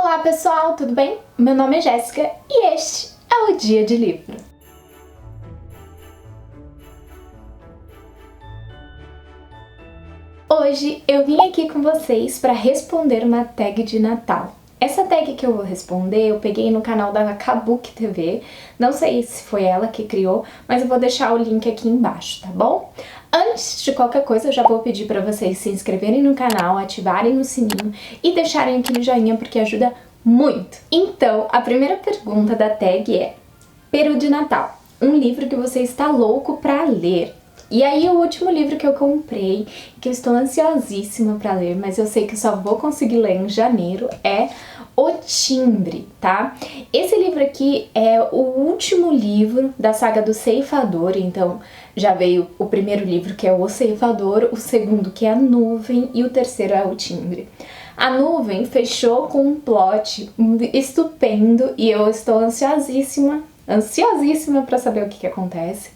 Olá pessoal, tudo bem? Meu nome é Jéssica e este é o Dia de Livro. Hoje eu vim aqui com vocês para responder uma tag de Natal. Essa tag que eu vou responder eu peguei no canal da Kabuki TV, não sei se foi ela que criou, mas eu vou deixar o link aqui embaixo, tá bom? Antes de qualquer coisa, eu já vou pedir para vocês se inscreverem no canal, ativarem o sininho e deixarem aquele joinha porque ajuda muito. Então, a primeira pergunta da tag é: Peru de Natal, um livro que você está louco para ler. E aí o último livro que eu comprei, que eu estou ansiosíssima para ler, mas eu sei que só vou conseguir ler em janeiro, é O Timbre, tá? Esse livro aqui é o último livro da saga do Ceifador, então já veio o primeiro livro que é O Ceifador, o segundo que é A Nuvem e o terceiro é O Timbre. A Nuvem fechou com um plot estupendo e eu estou ansiosíssima para saber o que acontece.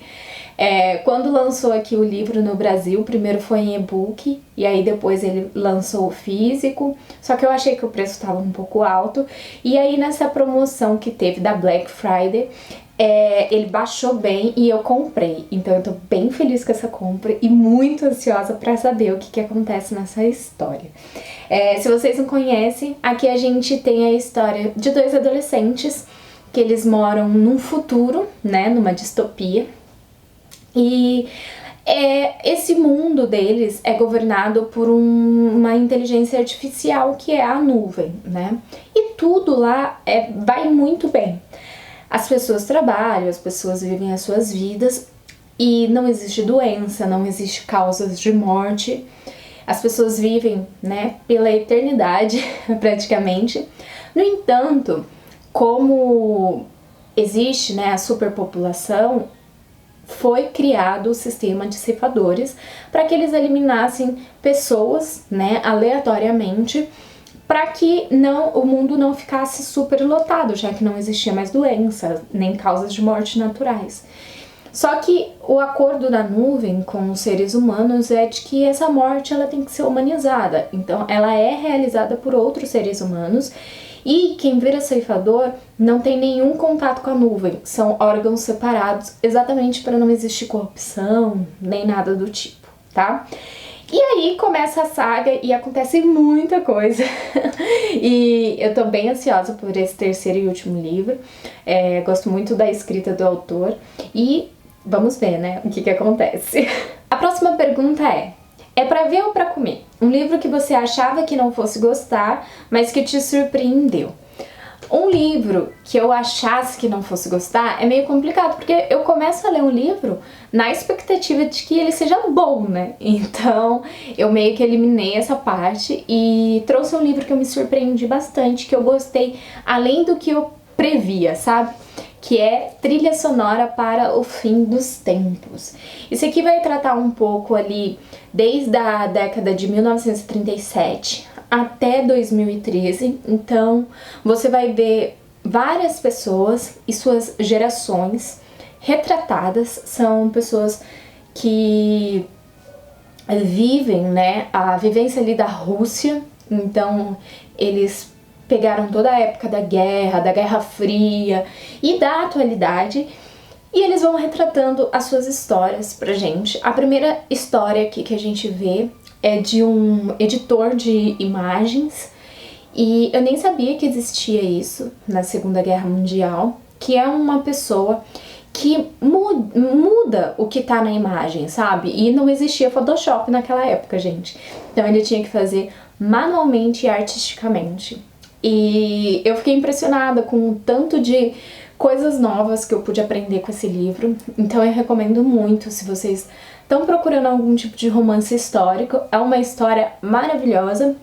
Quando lançou aqui o livro no Brasil, primeiro foi em e-book e aí depois ele lançou o físico, só que eu achei que o preço estava um pouco alto e aí nessa promoção que teve da Black Friday, ele baixou bem e eu comprei, então eu tô bem feliz com essa compra e muito ansiosa para saber o que acontece nessa história. Se vocês não conhecem, aqui a gente tem a história de dois adolescentes que eles moram num futuro, né, numa distopia. E esse mundo deles é governado por uma inteligência artificial que é a nuvem, né? E tudo lá vai muito bem. As pessoas trabalham, as pessoas vivem as suas vidas e não existe doença, não existe causas de morte. As pessoas vivem, né, pela eternidade, praticamente. No entanto, como existe, né, a superpopulação, foi criado o sistema de ceifadores para que eles eliminassem pessoas, né, aleatoriamente, para que o mundo não ficasse superlotado, já que não existia mais doenças, nem causas de morte naturais. Só que o acordo da nuvem com os seres humanos é de que essa morte ela tem que ser humanizada, então ela é realizada por outros seres humanos. E quem vira ceifador não tem nenhum contato com a nuvem, são órgãos separados, exatamente para não existir corrupção, nem nada do tipo, tá? E aí começa a saga e acontece muita coisa, e eu tô bem ansiosa por esse terceiro e último livro, gosto muito da escrita do autor, e vamos ver, né, o que acontece. A próxima pergunta é pra ver ou pra comer? Um livro que você achava que não fosse gostar, mas que te surpreendeu. Um livro que eu achasse que não fosse gostar é meio complicado, porque eu começo a ler um livro na expectativa de que ele seja bom, né? Então eu meio que eliminei essa parte e trouxe um livro que eu me surpreendi bastante, que eu gostei além do que eu previa, sabe? Que é Trilha Sonora para o Fim dos Tempos. Isso aqui vai tratar um pouco ali desde a década de 1937 até 2013, então você vai ver várias pessoas e suas gerações retratadas, são pessoas que vivem, né, a vivência ali da Rússia, então eles pegaram toda a época da Guerra Fria e da atualidade e eles vão retratando as suas histórias pra gente. A primeira história aqui que a gente vê é de um editor de imagens e eu nem sabia que existia isso na Segunda Guerra Mundial, que é uma pessoa que muda o que tá na imagem, sabe? E não existia Photoshop naquela época, gente. Então ele tinha que fazer manualmente e artisticamente. E eu fiquei impressionada com o tanto de coisas novas que eu pude aprender com esse livro, então eu recomendo muito se vocês estão procurando algum tipo de romance histórico. É uma história maravilhosa,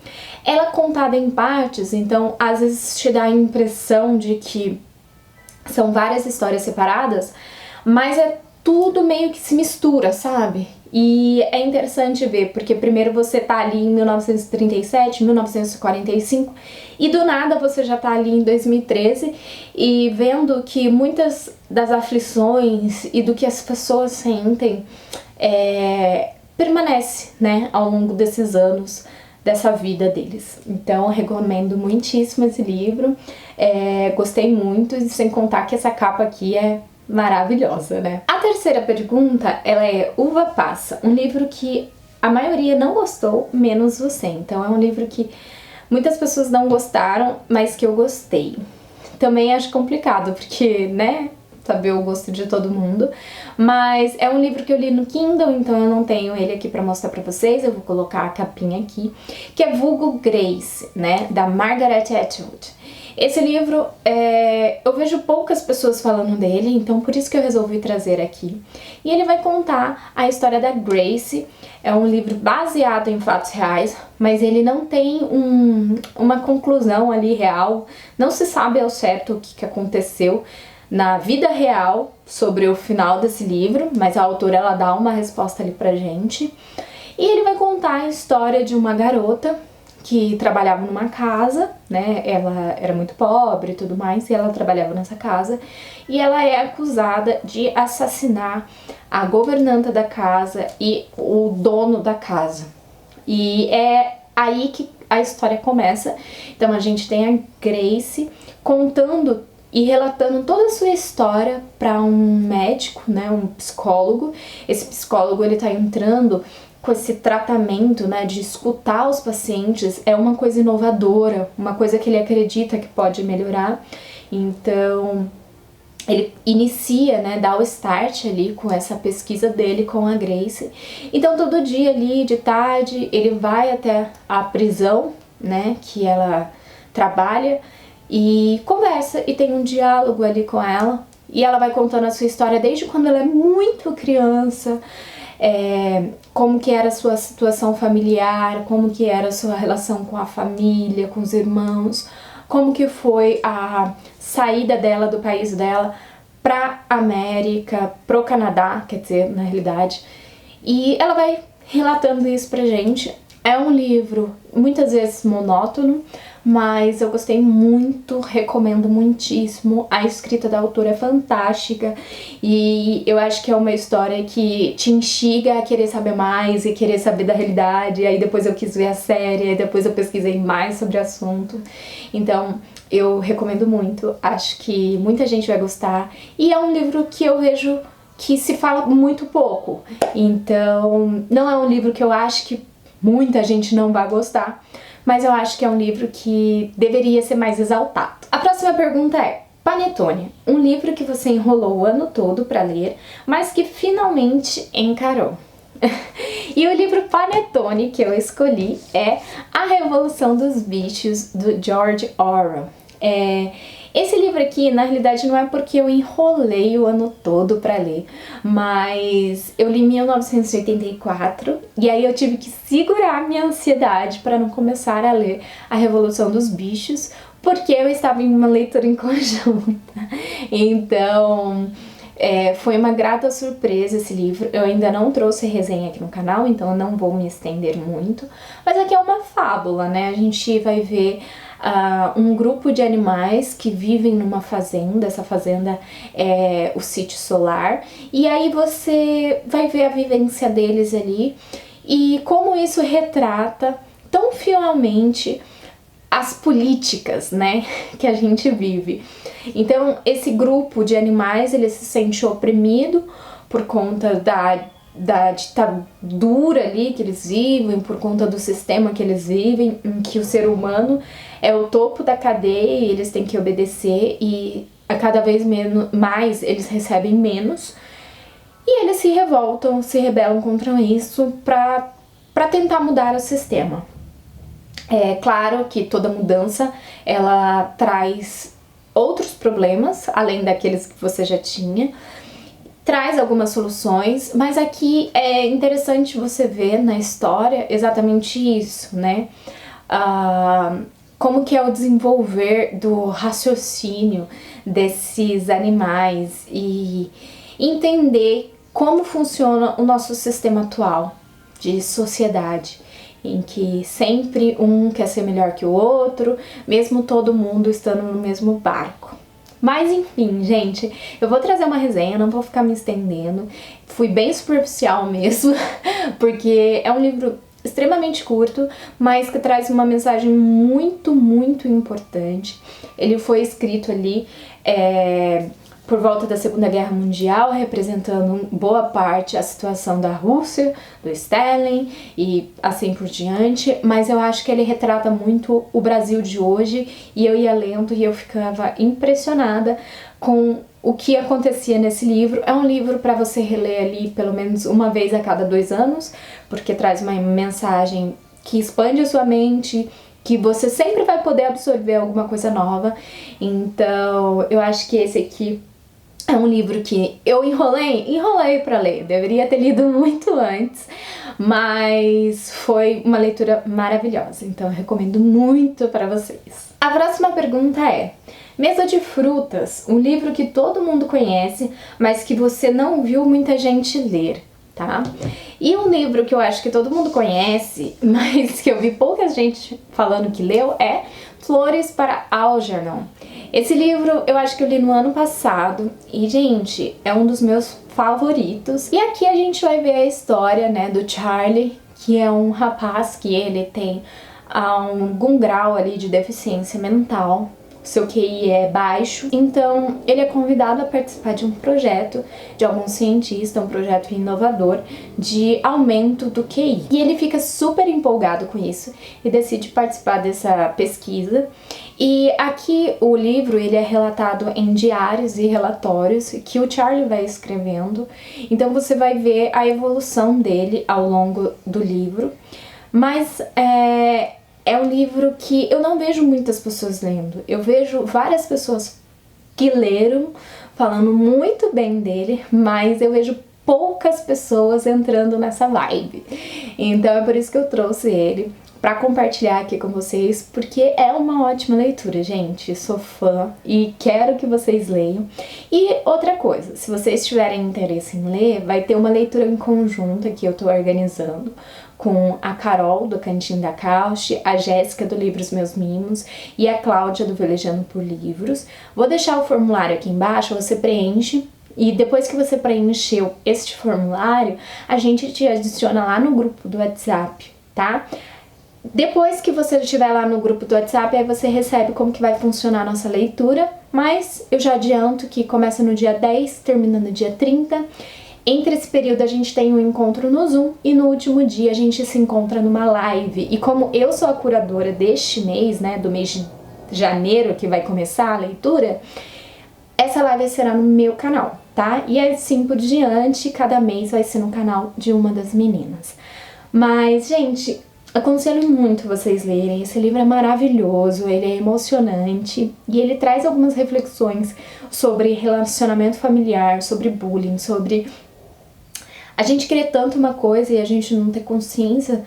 ela é contada em partes, então às vezes te dá a impressão de que são várias histórias separadas, mas é tudo meio que se mistura, sabe? E é interessante ver, porque primeiro você tá ali em 1937, 1945, e do nada você já tá ali em 2013 e vendo que muitas das aflições e do que as pessoas sentem permanece, né, ao longo desses anos dessa vida deles. Então, recomendo muitíssimo esse livro, gostei muito, e sem contar que essa capa aqui é maravilhosa, né? A terceira pergunta, ela é Uva Passa, um livro que a maioria não gostou, menos você. Então, é um livro que muitas pessoas não gostaram, mas que eu gostei. Também acho complicado, porque, né, saber o gosto de todo mundo, mas é um livro que eu li no Kindle, então eu não tenho ele aqui pra mostrar pra vocês, eu vou colocar a capinha aqui, que é Vulgo Grace, né, da Margaret Atwood. Esse livro, eu vejo poucas pessoas falando dele, então por isso que eu resolvi trazer aqui. E ele vai contar a história da Grace, é um livro baseado em fatos reais, mas ele não tem uma conclusão ali real, não se sabe ao certo o que aconteceu na vida real sobre o final desse livro, mas a autora ela dá uma resposta ali pra gente. E ele vai contar a história de uma garota que trabalhava numa casa, né? Ela era muito pobre e tudo mais, e ela trabalhava nessa casa, e ela é acusada de assassinar a governanta da casa e o dono da casa. E é aí que a história começa. Então a gente tem a Grace contando e relatando toda a sua história para um médico, né, um psicólogo. Esse psicólogo ele tá entrando com esse tratamento, né, de escutar os pacientes, é uma coisa inovadora, uma coisa que ele acredita que pode melhorar. Então, ele inicia, né, dá o start ali com essa pesquisa dele com a Grace. Então, todo dia ali, de tarde, ele vai até a prisão, né, que ela trabalha, e conversa, e tem um diálogo ali com ela, e ela vai contando a sua história desde quando ela é muito criança, como que era a sua situação familiar, como que era a sua relação com a família, com os irmãos, como que foi a saída dela do país dela pra América, pro Canadá, quer dizer, na realidade. E ela vai relatando isso pra gente. É um livro muitas vezes monótono, mas eu gostei muito, recomendo muitíssimo. A escrita da autora é fantástica e eu acho que é uma história que te instiga a querer saber mais e querer saber da realidade. Aí depois eu quis ver a série, aí depois eu pesquisei mais sobre o assunto. Então eu recomendo muito, acho que muita gente vai gostar. E é um livro que eu vejo que se fala muito pouco, então não é um livro que eu acho que muita gente não vai gostar, mas eu acho que é um livro que deveria ser mais exaltado. A próxima pergunta é: Panetone, um livro que você enrolou o ano todo para ler, mas que finalmente encarou. E o livro Panetone que eu escolhi é A Revolução dos Bichos, do George Orwell. Esse livro aqui, na realidade, não é porque eu enrolei o ano todo pra ler, mas eu li em 1984 e aí eu tive que segurar a minha ansiedade para não começar a ler A Revolução dos Bichos, porque eu estava em uma leitura em conjunta. Então, foi uma grata surpresa esse livro. Eu ainda não trouxe resenha aqui no canal, então eu não vou me estender muito, mas aqui é uma fábula, né? A gente vai ver um grupo de animais que vivem numa fazenda, essa fazenda é o sítio solar, e aí você vai ver a vivência deles ali e como isso retrata tão fielmente as políticas, né, que a gente vive. Então esse grupo de animais, ele se sente oprimido por conta da ditadura ali que eles vivem, por conta do sistema que eles vivem, em que o ser humano é o topo da cadeia e eles têm que obedecer, e a cada vez mais eles recebem menos, e eles se revoltam, se rebelam contra isso para tentar mudar o sistema. É claro que toda mudança ela traz outros problemas, além daqueles que você já tinha, traz algumas soluções, mas aqui é interessante você ver na história exatamente isso, né? Como que é o desenvolver do raciocínio desses animais e entender como funciona o nosso sistema atual de sociedade, em que sempre um quer ser melhor que o outro, mesmo todo mundo estando no mesmo barco. Mas enfim, gente, eu vou trazer uma resenha, não vou ficar me estendendo, fui bem superficial mesmo, porque é um livro extremamente curto, mas que traz uma mensagem muito, muito importante. Ele foi escrito ali por volta da Segunda Guerra Mundial, representando boa parte a situação da Rússia, do Stalin e assim por diante, mas eu acho que ele retrata muito o Brasil de hoje, e eu ia lendo e eu ficava impressionada com o que acontecia nesse livro. É um livro para você reler ali pelo menos uma vez a cada 2 anos, porque traz uma mensagem que expande a sua mente, que você sempre vai poder absorver alguma coisa nova. Então, eu acho que esse aqui é um livro que eu enrolei para ler, deveria ter lido muito antes, mas foi uma leitura maravilhosa, então eu recomendo muito para vocês. A próxima pergunta é: Mesa de Frutas, um livro que todo mundo conhece, mas que você não viu muita gente ler, tá? E um livro que eu acho que todo mundo conhece, mas que eu vi pouca gente falando que leu, é Flores para Algernon. Esse livro eu acho que eu li no ano passado e, gente, é um dos meus favoritos. E aqui a gente vai ver a história, né, do Charlie, que é um rapaz que ele tem algum grau ali de deficiência mental. Seu QI é baixo, então ele é convidado a participar de um projeto de algum cientista, um projeto inovador de aumento do QI. E ele fica super empolgado com isso e decide participar dessa pesquisa. E aqui o livro ele é relatado em diários e relatórios que o Charlie vai escrevendo. Então você vai ver a evolução dele ao longo do livro. Mas é um livro que eu não vejo muitas pessoas lendo. Eu vejo várias pessoas que leram, falando muito bem dele, mas eu vejo poucas pessoas entrando nessa vibe. Então é por isso que eu trouxe ele para compartilhar aqui com vocês, porque é uma ótima leitura, gente. Sou fã e quero que vocês leiam. E outra coisa, se vocês tiverem interesse em ler, vai ter uma leitura em conjunto que eu tô organizando com a Carol, do Cantinho da Cauche, a Jéssica, do Livros Meus Mimos, e a Cláudia, do Velejando por Livros. Vou deixar o formulário aqui embaixo, você preenche, e depois que você preencheu este formulário, a gente te adiciona lá no grupo do WhatsApp, tá? Depois que você estiver lá no grupo do WhatsApp, aí você recebe como que vai funcionar a nossa leitura, mas eu já adianto que começa no dia 10, termina no dia 30, Entre esse período a gente tem um encontro no Zoom e no último dia a gente se encontra numa live. E como eu sou a curadora deste mês, né, do mês de janeiro que vai começar a leitura, essa live será no meu canal, tá? E assim por diante, cada mês vai ser no canal de uma das meninas. Mas, gente, aconselho muito vocês lerem. Esse livro é maravilhoso, ele é emocionante e ele traz algumas reflexões sobre relacionamento familiar, sobre bullying, sobre a gente querer tanto uma coisa e a gente não ter consciência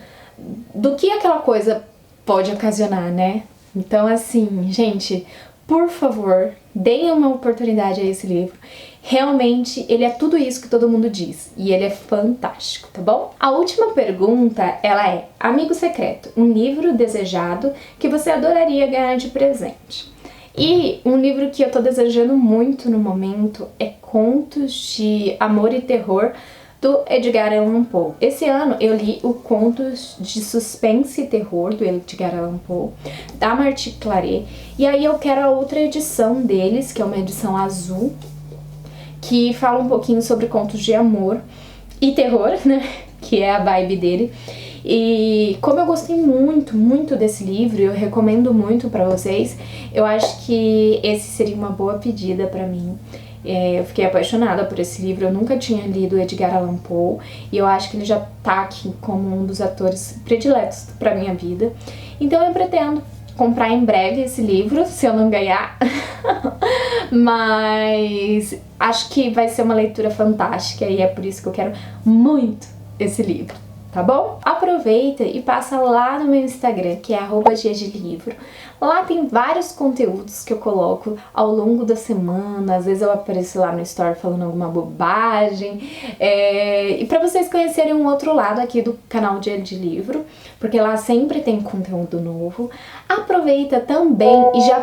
do que aquela coisa pode ocasionar, né? Então, assim, gente, por favor, deem uma oportunidade a esse livro. Realmente, ele é tudo isso que todo mundo diz. E ele é fantástico, tá bom? A última pergunta, ela é: Amigo Secreto, um livro desejado que você adoraria ganhar de presente. E um livro que eu tô desejando muito no momento é Contos de Amor e Terror, do Edgar Allan Poe. Esse ano eu li o Contos de Suspense e Terror, do Edgar Allan Poe, da Martí Claret. E aí eu quero a outra edição deles, que é uma edição azul, que fala um pouquinho sobre contos de amor e terror, né? Que é a vibe dele. E como eu gostei muito, muito desse livro, eu recomendo muito pra vocês, eu acho que esse seria uma boa pedida pra mim. Eu fiquei apaixonada por esse livro, eu nunca tinha lido Edgar Allan Poe e eu acho que ele já tá aqui como um dos atores prediletos pra minha vida. Então eu pretendo comprar em breve esse livro, se eu não ganhar, mas acho que vai ser uma leitura fantástica e é por isso que eu quero muito esse livro, tá bom? Aproveita e passa lá no meu Instagram, que é @giadelivro. Lá tem vários conteúdos que eu coloco ao longo da semana, às vezes eu apareço lá no story falando alguma bobagem, e pra vocês conhecerem um outro lado aqui do canal Dia de Livro, porque lá sempre tem conteúdo novo. Aproveita também e já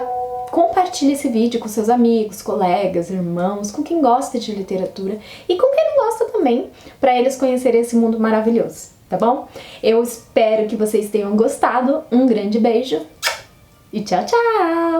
compartilha esse vídeo com seus amigos, colegas, irmãos, com quem gosta de literatura e com quem não gosta também, pra eles conhecerem esse mundo maravilhoso. tá bom? Eu espero que vocês tenham gostado. Um grande beijo e tchau, tchau!